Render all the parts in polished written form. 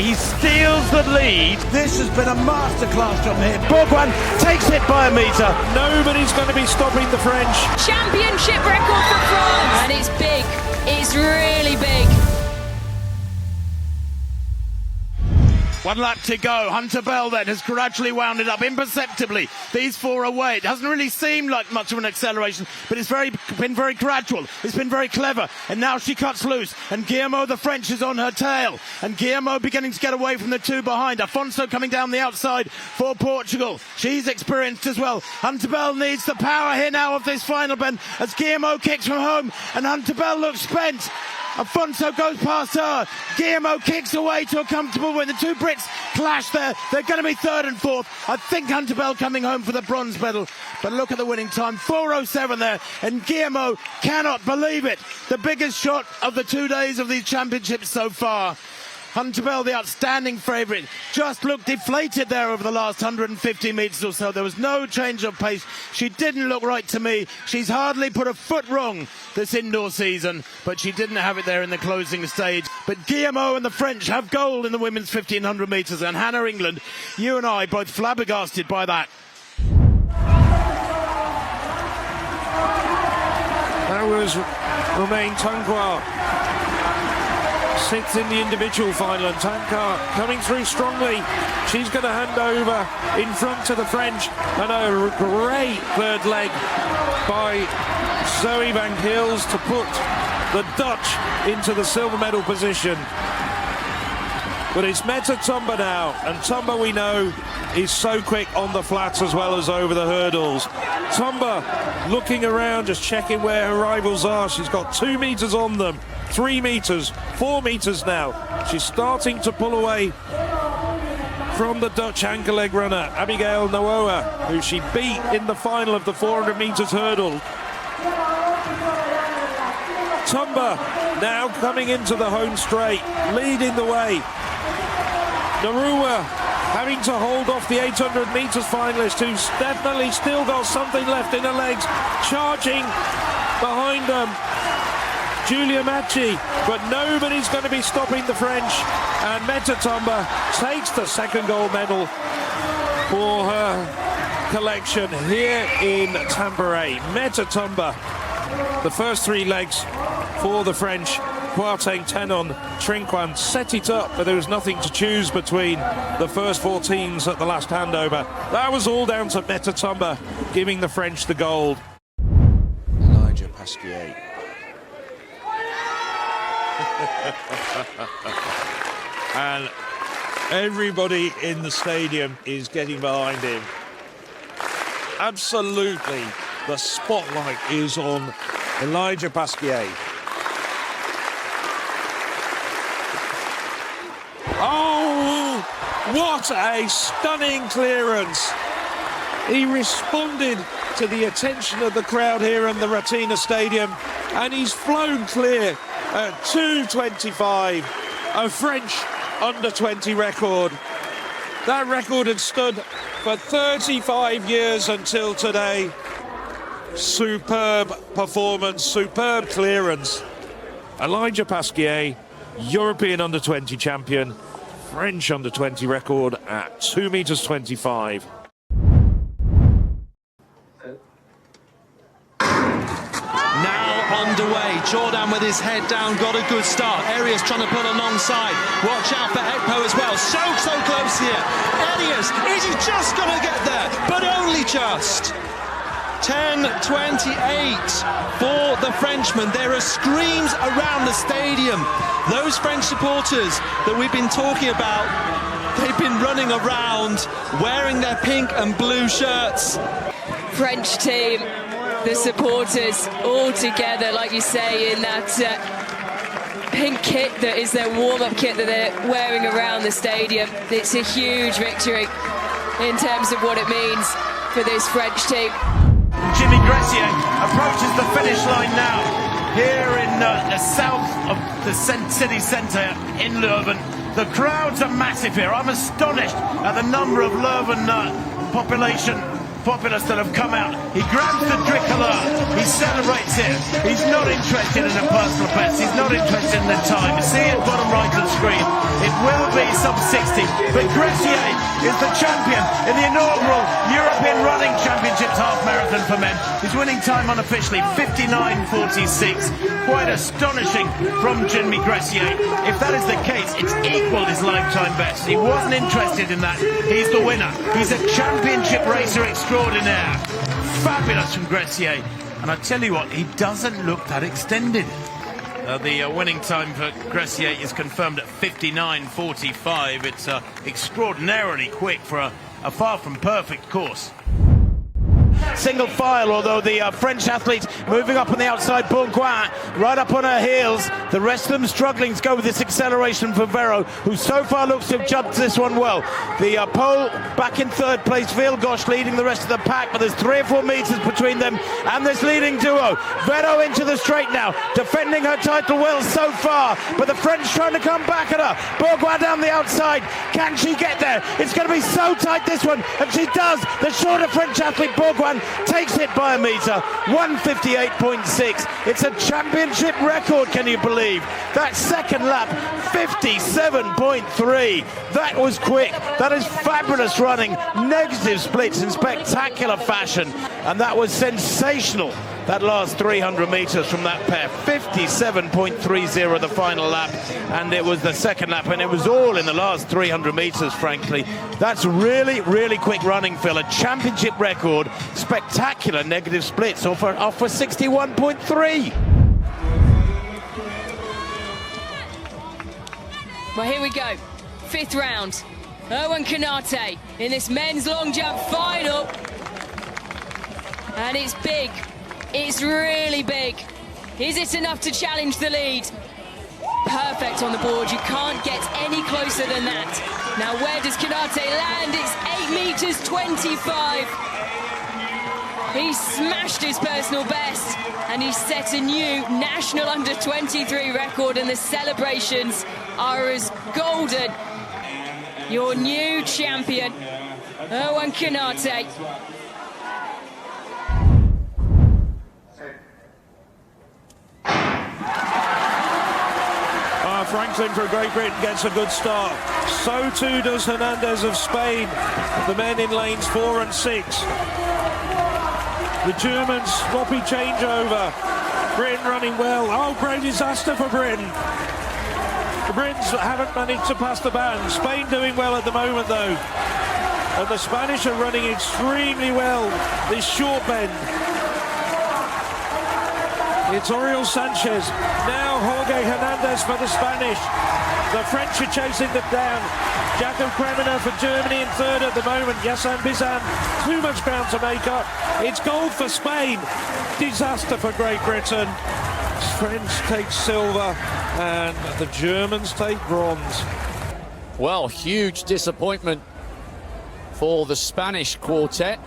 He steals the lead. This has been a masterclass from him. Bergen takes it by a metre. Nobody's going to be stopping the French. Championship record for France. And it's big. It's really big. 1 lap to go. Hunter Bell then has gradually wound it up imperceptibly. These four away. It doesn't really seem like much of an acceleration, but it's been very gradual. It's been very clever. And now she cuts loose. And Guillermo, the French, is on her tail. And Guillermo beginning to get away from the two behind. Afonso coming down the outside for Portugal. She's experienced as well. Hunter Bell needs the power here now of this final bend as Guillermo kicks from home. And Hunter Bell looks spent. Afonso goes past her. Guillermo kicks away to a comfortable win. The two Brits clash there. They're going to be third and fourth. I think Hunter Bell coming home for the bronze medal. But look at the winning time. 4:07 there. And Guillermo cannot believe it. The biggest shot of the 2 days of these championships so far. Hunter Bell, the outstanding favourite, just looked deflated there over the last 150 metres or so. There was no change of pace. She didn't look right to me. She's hardly put a foot wrong this indoor season, but she didn't have it there in the closing stage. But Guillermo and the French have gold in the women's 1500 metres, and Hannah England, you and I both flabbergasted by that. That was Romain Tanquart. 6th in the individual final, and Tanquart coming through strongly. She's going to hand over in front to the French, and a great third leg by Zoe van Gils to put the Dutch into the silver medal position. But it's Meta Tumba now, and Tumba, we know, is so quick on the flats as well as over the hurdles. Tumba looking around, just checking where her rivals are. She's got 2 metres on them, 3 metres, 4 metres now. She's starting to pull away from the Dutch anchor leg runner, Abigail Noah, who she beat in the final of the 400 metres hurdle. Tumba now coming into the home straight, leading the way. Narua having to hold off the 800 metres finalist, who's definitely still got something left in her legs. Charging behind them, Julia Macchi, but nobody's going to be stopping the French. And Meta Tumba takes the second gold medal for her collection here in Tampere. Meta Tumba, the first 3 legs for the French. Kwarteng, Tenon, Trinquan set it up, but there was nothing to choose between the first 4 teams at the last handover. That was all down to Meta Tumba giving the French the gold. Elijah Pasquier. And everybody in the stadium is getting behind him. Absolutely, the spotlight is on Elijah Pasquier. Oh, what a stunning clearance. He responded to the attention of the crowd here in the Ratina Stadium, and he's flown clear at 2:25, a French under-20 record. That record had stood for 35 years until today. Superb performance, superb clearance. Elijah Pasquier, European under-20 champion, French under-20 record at 2:25 meters. Now underway, Jordan with his head down, got a good start. Arias trying to pull alongside. Watch out for Ekpo as well. So close here. Arias, is he just going to get there? But only just. 10:28 for the Frenchman. There are screams around the stadium. Those French supporters that we've been talking about, they've been running around wearing their pink and blue shirts. French team, the supporters all together, like you say, in that pink kit that is their warm-up kit that they're wearing around the stadium. It's a huge victory in terms of what it means for this French team. Jimmy Gressier approaches the finish line now here in the south of the city centre in Leuven. The crowds are massive here. I'm astonished at the number of Leuven population populace that have come out. He grabs the tricolor, he celebrates it. He's not interested in a personal best, he's not interested in the time. You see it bottom right of the screen. It will be sub 60, but Gressier is the champion in the inaugural European Running Championships half marathon for men. He's winning time unofficially 59.46. Quite astonishing from Jimmy Gressier. If that is the case, it's equalled his lifetime best. He wasn't interested in that. He's the winner. He's a championship racer extraordinaire. Fabulous from Gressier. And I tell you what, he doesn't look that extended. The winning time for Gressier is confirmed at 59.45. It's extraordinarily quick for a far from perfect course. Single file, although the French athlete moving up on the outside, Bergen right up on her heels. The rest of them struggling to go with this acceleration for Vero, who so far looks to have jumped this one well. The Pole back in third place, Vilgosh leading the rest of the pack, but there's 3 or 4 meters between them and this leading duo. Vero into the straight now, defending her title well so far, but the French trying to come back at her. Bergen down the outside, can she get there? It's going to be so tight this one, and she does. The shorter French athlete Bergen takes it by a meter, 1:58.6. It's a championship record, can you believe? That second lap, 57.3. That was quick. That is fabulous running. Negative splits in spectacular fashion. And that was sensational. That last 300 meters from that pair, 57.30 the final lap, and it was the second lap, and it was all in the last 300 meters, frankly. That's really, really quick running, Phil. A championship record, spectacular negative splits off for 61.3. Well, here we go. 5th round. Owen Konate in this men's long jump final. And it's big. It's really big. Is it enough to challenge the lead? Perfect on the board. You can't get any closer than that. Now, where does Konate land? It's 8 meters 25. He smashed his personal best, and he set a new national under-23 record, and the celebrations are as golden. Your new champion, Owen Konate. Franklin for Great Britain gets a good start. So too does Hernandez of Spain. The men in lanes 4 and 6. The Germans sloppy changeover. Britain running well. Oh, great disaster for Britain. The Britons haven't managed to pass the band. Spain doing well at the moment though. And the Spanish are running extremely well. This short bend. It's Oriol Sanchez. Now Jorge Hernandez for the Spanish. The French are chasing them down. Jakob Kramener for Germany in third at the moment. Yassan Bizan, too much ground to make up. It's gold for Spain. Disaster for Great Britain. French take silver and the Germans take bronze. Well, huge disappointment for the Spanish quartet,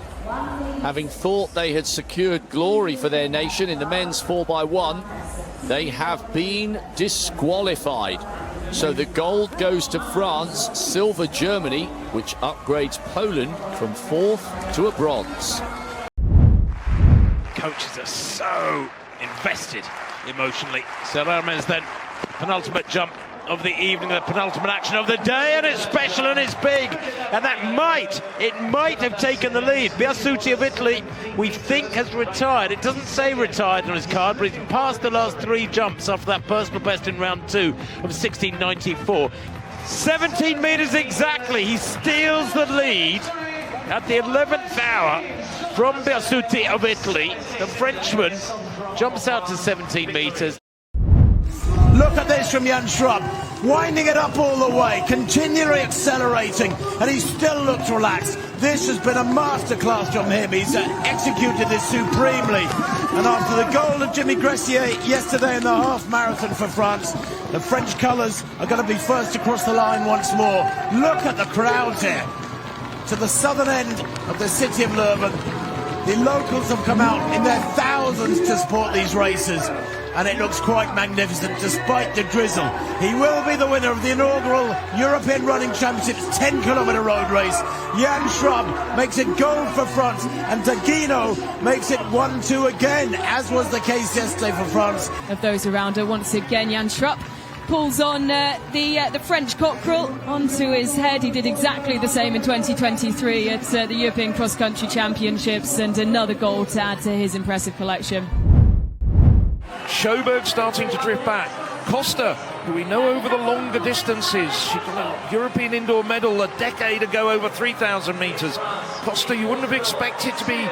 having thought they had secured glory for their nation in the men's 4x1. They have been disqualified. So the gold goes to France, silver Germany, which upgrades Poland from 4th to a bronze. Coaches are so invested emotionally. Salamez then, penultimate jump of the evening, the penultimate action of the day, and it's special and it's big, and that might have taken the lead. Biasuti of Italy, we think, has retired. It doesn't say retired on his card, but he's passed the last 3 jumps after that personal best in round 2 of 16.94. 17 meters exactly. He steals the lead at the 11th hour from Biasuti of Italy. The Frenchman jumps out to 17 meters. Look at this from Jan Schrupp, winding it up all the way, continually accelerating, and he still looks relaxed. This has been a masterclass from him. He's executed this supremely. And after the goal of Jimmy Gressier yesterday in the half marathon for France, the French colours are going to be first across the line once more. Look at the crowds here. To the southern end of the city of Leuven, the locals have come out in their thousands to support these racers. and it looks quite magnificent despite the drizzle. He will be the winner of the inaugural European Running Championships 10-kilometre road race. Jan Schrupp makes it gold for France, and Taguino makes it 1-2 again, as was the case yesterday for France. Of those around her, once again, Jan Schrupp pulls on the French cockerel onto his head. He did exactly the same in 2023 at the European Cross Country Championships, and another gold to add to his impressive collection. Sjoberg starting to drift back. Costa, who we know over the longer distances, she got a European indoor medal a decade ago over 3,000 metres. Costa, you wouldn't have expected to be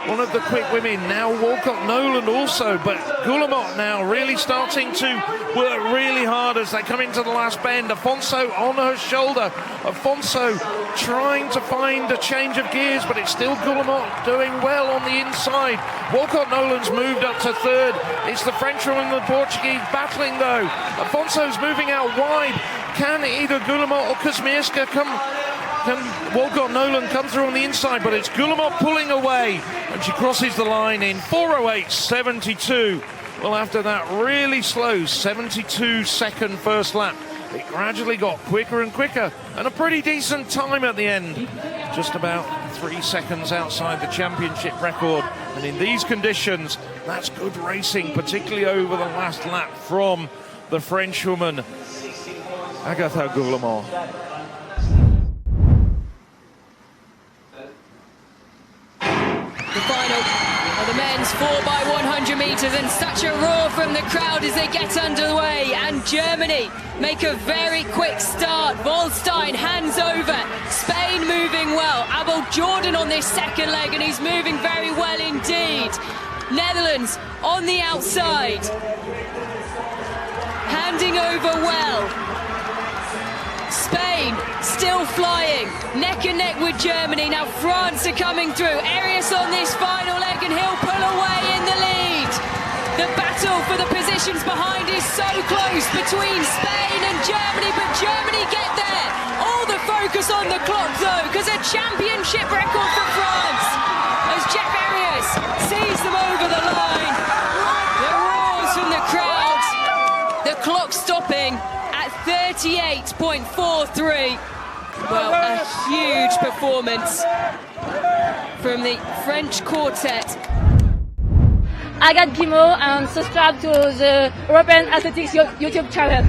one of the quick women. Now Walcott Noland also, but Guillemot now really starting to work really hard as they come into the last bend. Afonso on her shoulder. Afonso trying to find a change of gears, but it's still Guillemot doing well on the inside. Walcott Noland's moved up to third. It's the Frenchwoman and the Portuguese battling though. Afonso's moving out wide. Can either Guillemot or Kuzmierska Can Walcott Noland come through on the inside, but it's Guillemot pulling away, and she crosses the line in 4:08.72. Well, after that really slow 72-second first lap, it gradually got quicker and quicker, and a pretty decent time at the end. Just about 3 seconds outside the championship record, and in these conditions, that's good racing, particularly over the last lap from the Frenchwoman, Agatha Guillemot. The final of the men's 4x100 metres, and such a roar from the crowd as they get underway, and Germany make a very quick start. Vollstein hands over. Spain moving well. Apeldoorn on this second leg, and he's moving very well indeed. Netherlands on the outside, handing over well. Spain still flying, neck and neck with Germany. Now France are coming through. Arias on this final leg, and he'll pull away in the lead. The battle for the positions behind is so close between Spain and Germany, but Germany get there. All the focus on the clock though, because a championship record for France as Jeff Arias sees them over the line. The roars from the crowd, the clock stopping at 38.43. Well, a huge performance from the French quartet. Agathe Guillemot, and subscribe to the European Athletics YouTube channel.